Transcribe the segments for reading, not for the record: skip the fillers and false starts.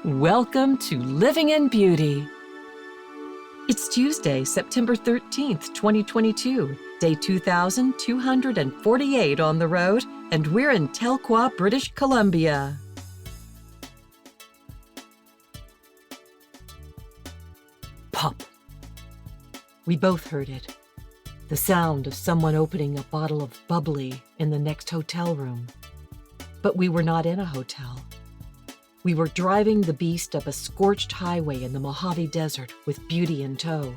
Welcome to Living in Beauty. It's Tuesday, September 13th, 2022, day 2248 on the road, and we're in Telqua, British Columbia. Pop. We both heard it. The sound of someone opening a bottle of bubbly in the next hotel room. But we were not in a hotel. We were driving the beast up a scorched highway in the Mojave Desert with Beauty in tow.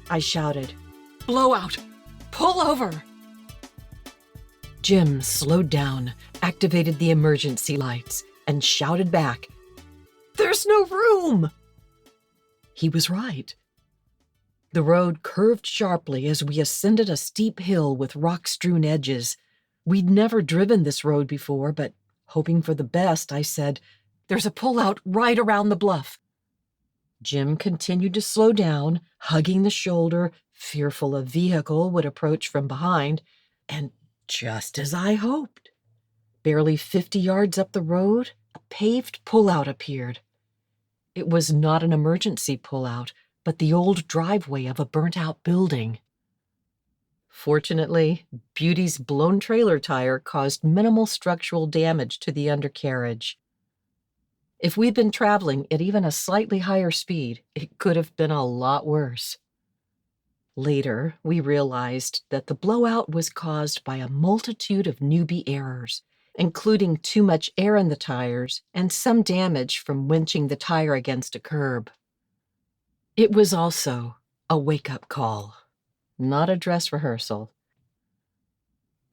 I shouted, "Blowout! Pull over!" Jim slowed down, activated the emergency lights, and shouted back, "There's no room!" He was right. The road curved sharply as we ascended a steep hill with rock-strewn edges. We'd never driven this road before, but hoping for the best, I said, "There's a pullout right around the bluff." Jim continued to slow down, hugging the shoulder, fearful a vehicle would approach from behind, and just as I hoped, barely 50 yards up the road, a paved pullout appeared. It was not an emergency pullout, but the old driveway of a burnt-out building. Fortunately, Beauty's blown trailer tire caused minimal structural damage to the undercarriage. If we'd been traveling at even a slightly higher speed, it could have been a lot worse. Later, we realized that the blowout was caused by a multitude of newbie errors, including too much air in the tires and some damage from winching the tire against a curb. It was also a wake-up call, not a dress rehearsal.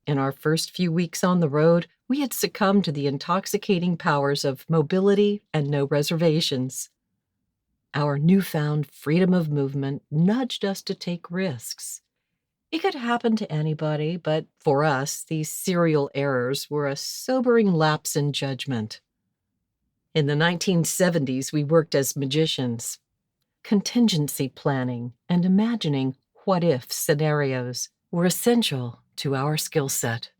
In our first few weeks on the road, we had succumbed to the intoxicating powers of mobility and no reservations. Our newfound freedom of movement nudged us to take risks. It could happen to anybody, but for us, these serial errors were a sobering lapse in judgment. In the 1970s, we worked as magicians. Contingency planning and imagining what-if scenarios were essential to our skill set.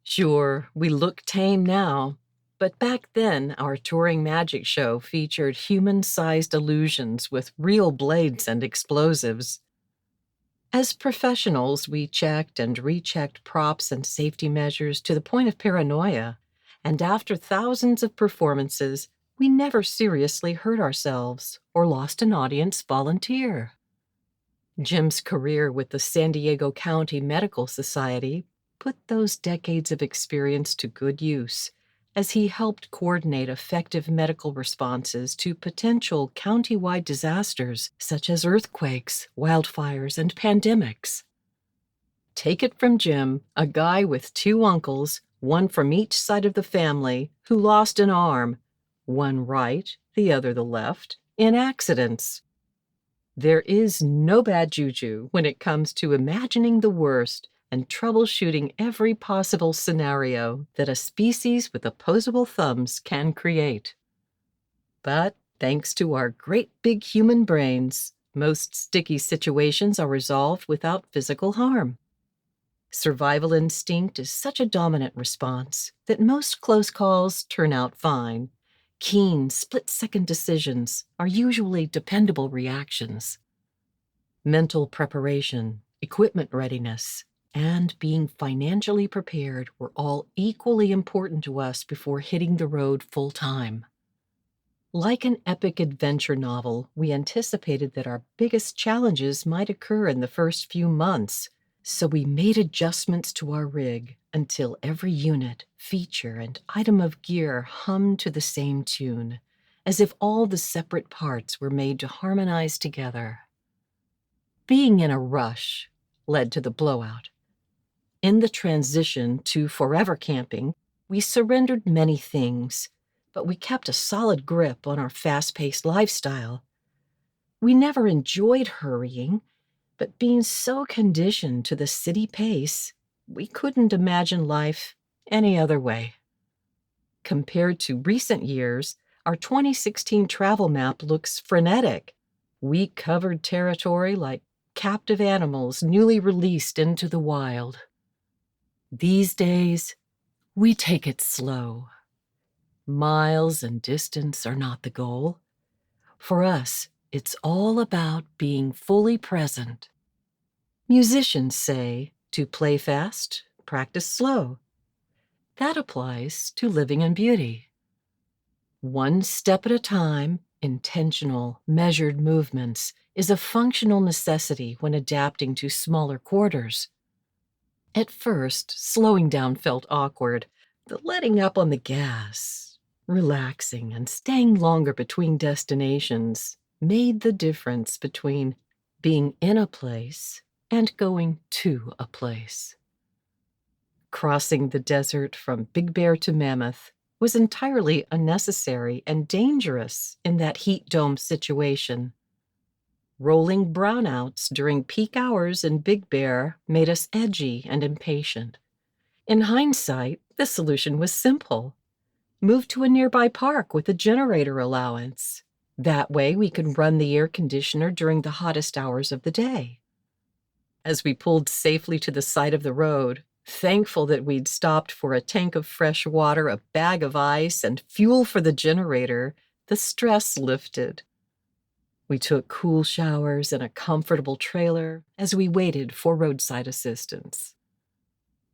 Sure, we look tame now, but back then our touring magic show featured human-sized illusions with real blades and explosives. As professionals, we checked and rechecked props and safety measures to the point of paranoia, and after thousands of performances, we never seriously hurt ourselves or lost an audience volunteer. Jim's career with the San Diego County Medical Society put those decades of experience to good use as he helped coordinate effective medical responses to potential county-wide disasters such as earthquakes, wildfires, and pandemics. Take it from Jim, a guy with two uncles, one from each side of the family, who lost an arm, one right, the other the left, in accidents. There is no bad juju when it comes to imagining the worst and troubleshooting every possible scenario that a species with opposable thumbs can create. But thanks to our great big human brains, most sticky situations are resolved without physical harm. Survival instinct is such a dominant response that most close calls turn out fine. Keen, split-second decisions are usually dependable reactions. Mental preparation, equipment readiness, and being financially prepared were all equally important to us before hitting the road full-time. Like an epic adventure novel, we anticipated that our biggest challenges might occur in the first few months, so we made adjustments to our rig until every unit, feature, and item of gear hummed to the same tune, as if all the separate parts were made to harmonize together. Being in a rush led to the blowout. In the transition to forever camping, we surrendered many things, but we kept a solid grip on our fast-paced lifestyle. We never enjoyed hurrying, but being so conditioned to the city pace, we couldn't imagine life any other way. Compared to recent years, our 2016 travel map looks frenetic. We covered territory like captive animals newly released into the wild. These days, we take it slow. Miles and distance are not the goal. For us, it's all about being fully present. Musicians say to play fast, practice slow. That applies to living in beauty. One step at a time, intentional, measured movements is a functional necessity when adapting to smaller quarters. At first, slowing down felt awkward. The letting up on the gas, relaxing, and staying longer between destinations made the difference between being in a place and going to a place. Crossing the desert from Big Bear to Mammoth was entirely unnecessary and dangerous in that heat dome situation. Rolling brownouts during peak hours in Big Bear made us edgy and impatient. In hindsight, the solution was simple. Move to a nearby park with a generator allowance. That way we could run the air conditioner during the hottest hours of the day. As we pulled safely to the side of the road, thankful that we'd stopped for a tank of fresh water, a bag of ice, and fuel for the generator, the stress lifted. We took cool showers in a comfortable trailer as we waited for roadside assistance.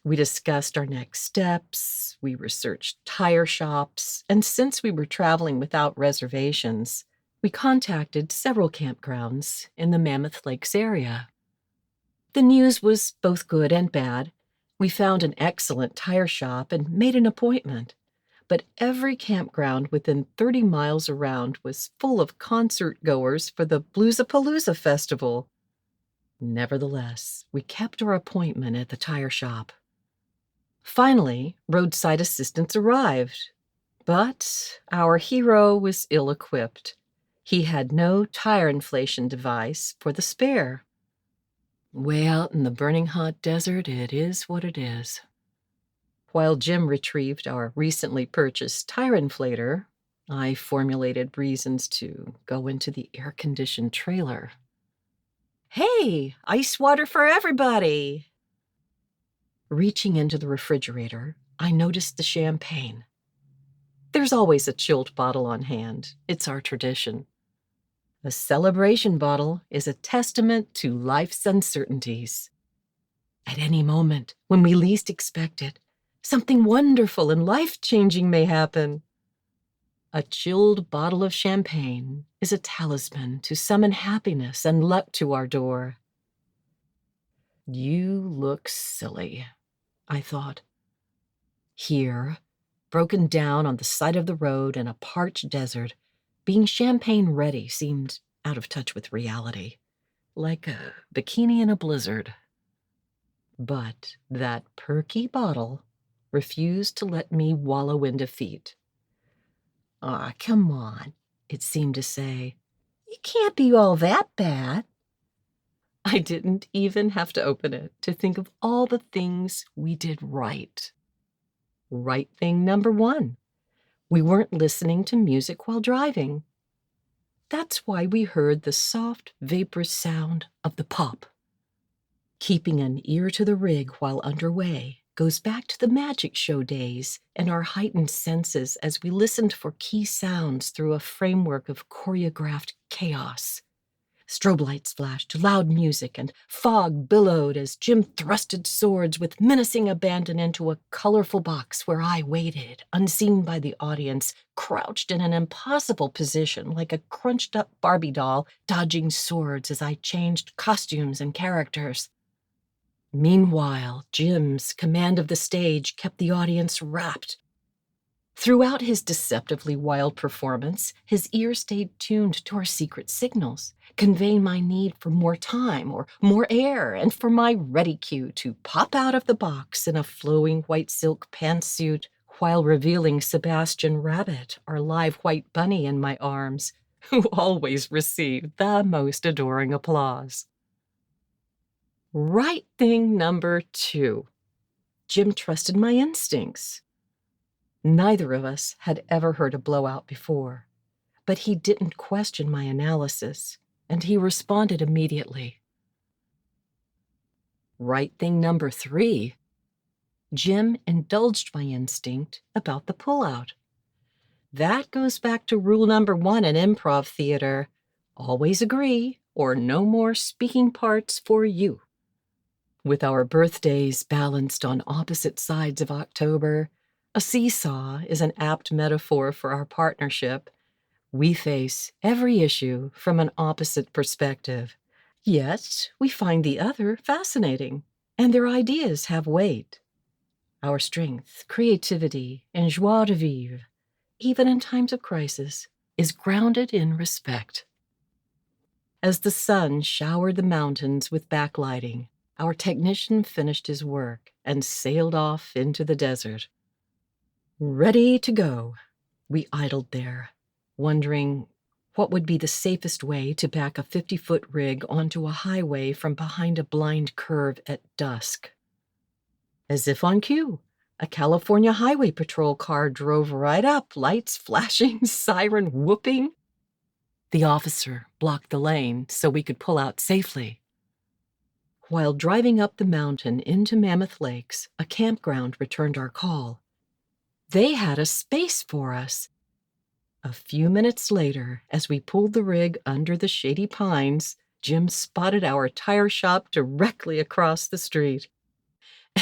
We discussed our next steps, we researched tire shops, and since we were traveling without reservations, we contacted several campgrounds in the Mammoth Lakes area. The news was both good and bad. We found an excellent tire shop and made an appointment, but every campground within 30 miles around was full of concert goers for the Bluesapalooza Festival. Nevertheless, we kept our appointment at the tire shop. Finally, roadside assistance arrived, but our hero was ill-equipped. He had no tire inflation device for the spare. Way out in the burning hot desert, it is what it is. While Jim retrieved our recently purchased tire inflator, I formulated reasons to go into the air-conditioned trailer. Hey, ice water for everybody! Reaching into the refrigerator, I noticed the champagne. There's always a chilled bottle on hand. It's our tradition. A celebration bottle is a testament to life's uncertainties. At any moment, when we least expect it, something wonderful and life-changing may happen. A chilled bottle of champagne is a talisman to summon happiness and luck to our door. You look silly, I thought. Here, broken down on the side of the road in a parched desert, being champagne-ready seemed out of touch with reality, like a bikini in a blizzard. But that perky bottle refused to let me wallow in defeat. "Aw, come on," it seemed to say. "It can't be all that bad." I didn't even have to open it to think of all the things we did right. Right thing number one, we weren't listening to music while driving. That's why we heard the soft, vaporous sound of the pop. Keeping an ear to the rig while underway goes back to the magic show days and our heightened senses as we listened for key sounds through a framework of choreographed chaos. Strobe lights flashed to loud music, and fog billowed as Jim thrusted swords with menacing abandon into a colorful box where I waited, unseen by the audience, crouched in an impossible position like a crunched-up Barbie doll, dodging swords as I changed costumes and characters. Meanwhile, Jim's command of the stage kept the audience rapt. Throughout his deceptively wild performance, his ear stayed tuned to our secret signals, conveying my need for more time or more air, and for my ready cue to pop out of the box in a flowing white silk pantsuit while revealing Sebastian Rabbit, our live white bunny, in my arms, who always received the most adoring applause. Right thing number two. Jim trusted my instincts. Neither of us had ever heard a blowout before, but he didn't question my analysis, and he responded immediately. Right thing number three. Jim indulged my instinct about the pullout. That goes back to rule number 1 in improv theater. Always agree, or no more speaking parts for you. With our birthdays balanced on opposite sides of October, a seesaw is an apt metaphor for our partnership. We face every issue from an opposite perspective. Yet, we find the other fascinating, and their ideas have weight. Our strength, creativity, and joie de vivre, even in times of crisis, is grounded in respect. As the sun showered the mountains with backlighting, our technician finished his work and sailed off into the desert. Ready to go, we idled there, wondering what would be the safest way to back a 50-foot rig onto a highway from behind a blind curve at dusk. As if on cue, a California Highway Patrol car drove right up, lights flashing, siren whooping. The officer blocked the lane so we could pull out safely. While driving up the mountain into Mammoth Lakes, a campground returned our call. They had a space for us. A few minutes later, as we pulled the rig under the shady pines, Jim spotted our tire shop directly across the street.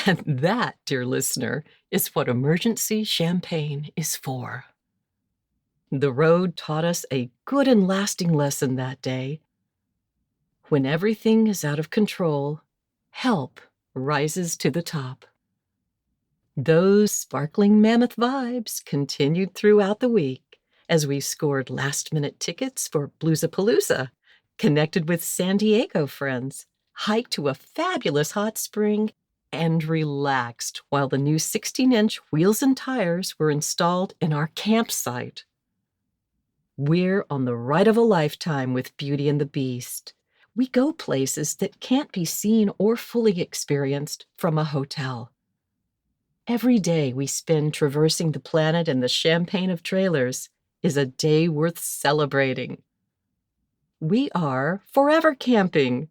And that, dear listener, is what emergency champagne is for. The road taught us a good and lasting lesson that day. When everything is out of control, help rises to the top. Those sparkling Mammoth vibes continued throughout the week as we scored last-minute tickets for Bluesapalooza, connected with San Diego friends, hiked to a fabulous hot spring, and relaxed while the new 16-inch wheels and tires were installed in our campsite. We're on the ride of a lifetime with Beauty and the Beast. We go places that can't be seen or fully experienced from a hotel. Every day we spend traversing the planet in the champagne of trailers is a day worth celebrating. We are forever camping.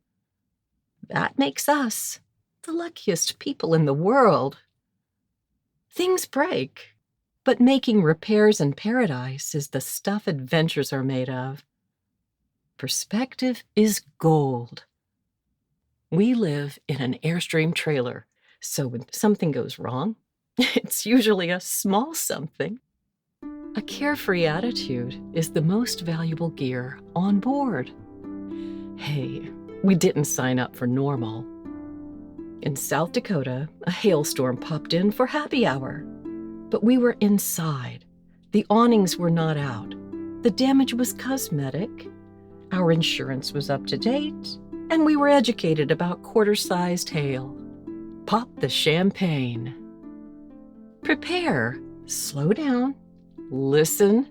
That makes us the luckiest people in the world. Things break, but making repairs in paradise is the stuff adventures are made of. Perspective is gold. We live in an Airstream trailer, so when something goes wrong, it's usually a small something. A carefree attitude is the most valuable gear on board. Hey, we didn't sign up for normal. In South Dakota, a hailstorm popped in for happy hour, but we were inside. The awnings were not out. The damage was cosmetic. Our insurance was up to date, and we were educated about quarter-sized hail. Pop the champagne. Prepare, slow down, listen,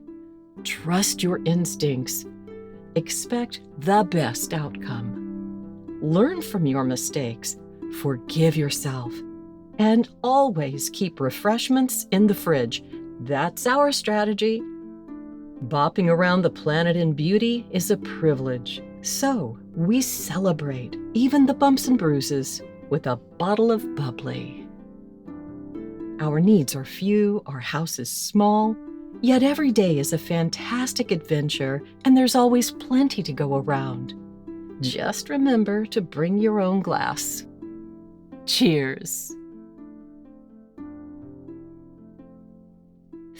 trust your instincts. Expect the best outcome. Learn from your mistakes, forgive yourself, and always keep refreshments in the fridge. That's our strategy. Bopping around the planet in beauty is a privilege, so we celebrate even the bumps and bruises with a bottle of bubbly. Our needs are few, our house is small, yet every day is a fantastic adventure and there's always plenty to go around. Just remember to bring your own glass. Cheers.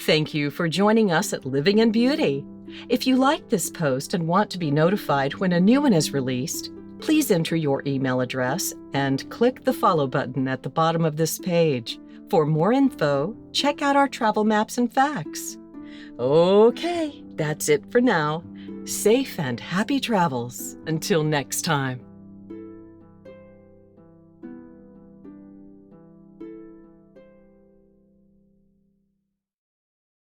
Thank you for joining us at Living in Beauty. If you like this post and want to be notified when a new one is released, please enter your email address and click the follow button at the bottom of this page. For more info, check out our travel maps and facts. Okay, that's it for now. Safe and happy travels. Until next time.